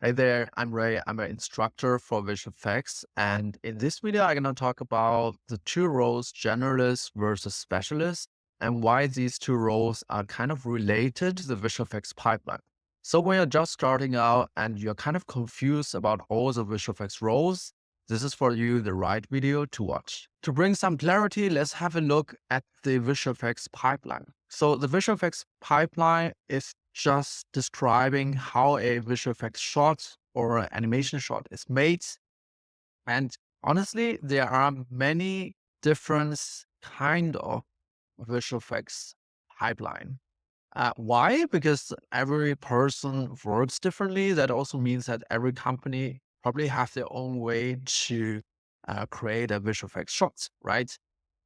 Hey there, I'm Ray. I'm an instructor for Vfx, and in this video, I'm going to talk about the two roles, generalist versus specialist, and why these two roles are kind of related to the Vfx pipeline. So when you're just starting out and you're kind of confused about all the Vfx roles, this is for you the right video to watch. To bring some clarity, let's have a look at the Vfx pipeline. So the Vfx pipeline is just describing how a visual effects shot or an animation shot is made. And honestly, there are many different kind of visual effects pipeline. Why? Because every person works differently. That also means that every company probably have their own way to create a visual effects shot, right?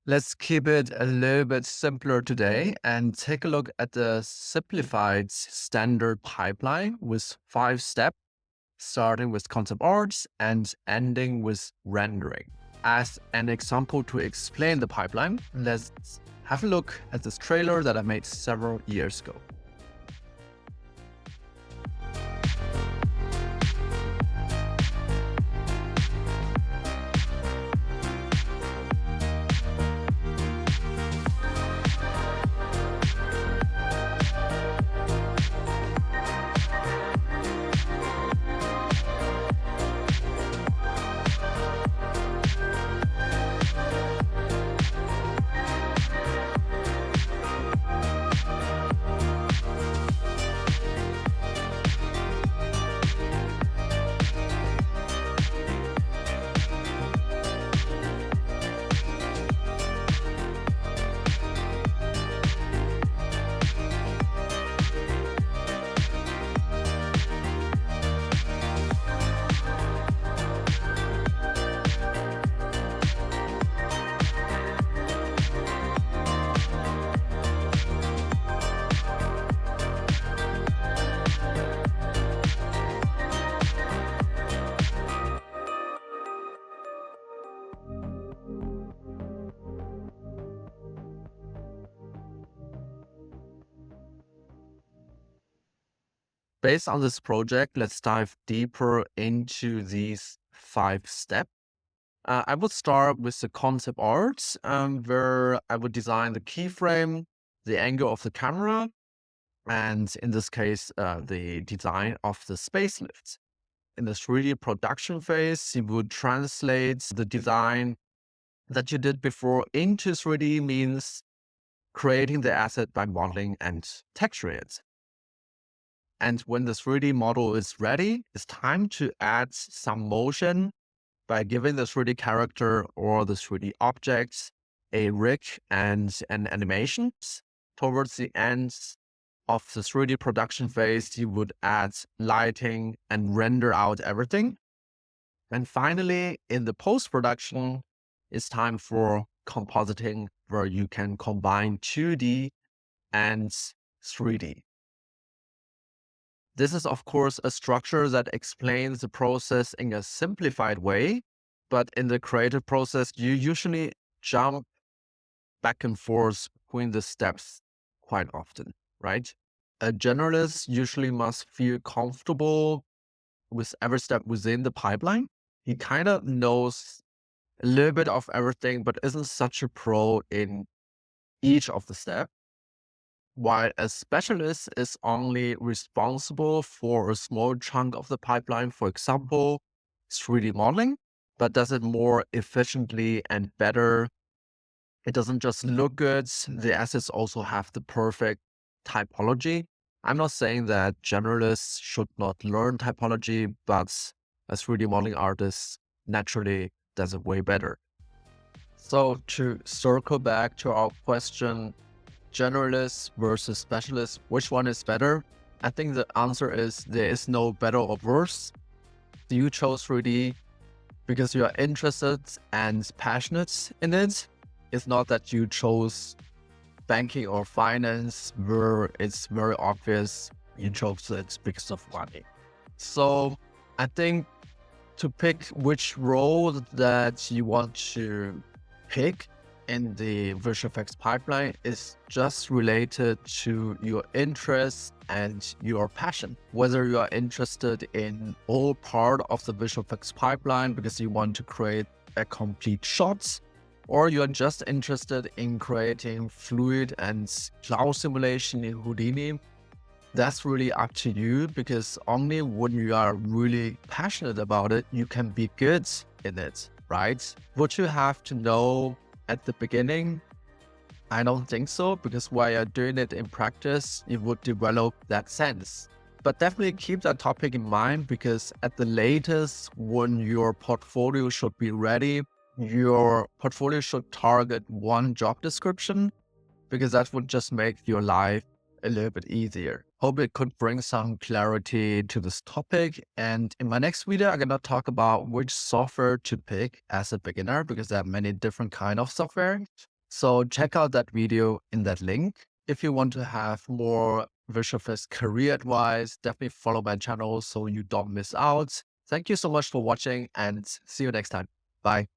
Let's keep it a little bit simpler today and take a look at the simplified standard pipeline with 5 steps, starting with concept art and ending with rendering. As an example to explain the pipeline, let's have a look at this trailer that I made several years ago. Based on this project, let's dive deeper into these 5 steps. I would start with the concept art, where I would design the keyframe, the angle of the camera, and in this case, the design of the space lift. In the 3D production phase, you would translate the design that you did before into 3D, means creating the asset by modeling and texturing it. And when the 3D model is ready, it's time to add some motion by giving the 3D character or the 3D objects a rig and an animation. Towards the end of the 3D production phase, you would add lighting and render out everything. And finally, in the post-production, it's time for compositing, where you can combine 2D and 3D. This is, of course, a structure that explains the process in a simplified way, but in the creative process, you usually jump back and forth between the steps quite often, right? A generalist usually must feel comfortable with every step within the pipeline. He kind of knows a little bit of everything, but isn't such a pro in each of the steps. While a specialist is only responsible for a small chunk of the pipeline, for example, 3D modeling, but does it more efficiently and better. It doesn't just look good, the assets also have the perfect typology. I'm not saying that generalists should not learn typology, but a 3D modeling artist naturally does it way better. So to circle back to our question, generalist versus specialist, which one is better? I think the answer is there is no better or worse. You chose 3D because you are interested and passionate in it. It's not that you chose banking or finance where it's very obvious you chose it because of money. So I think to pick which role that you want to pick, in the Vfx pipeline is just related to your interest and your passion. Whether you are interested in all part of the Vfx pipeline because you want to create a complete shot, or you're just interested in creating fluid and cloud simulation in Houdini, that's really up to you, because only when you are really passionate about it, you can be good in it, right? What you have to know at the beginning, I don't think so, because while you're doing it in practice, you would develop that sense. But definitely keep that topic in mind, because at the latest, when your portfolio should be ready, your portfolio should target one job description, because that would just make your life a little bit easier. Hope it could bring some clarity to this topic. And in my next video, I'm going to talk about which software to pick as a beginner, because there are many different kind of software. So check out that video in that link. If you want to have more VisualFest career advice, definitely follow my channel so you don't miss out. Thank you so much for watching, and see you next time. Bye.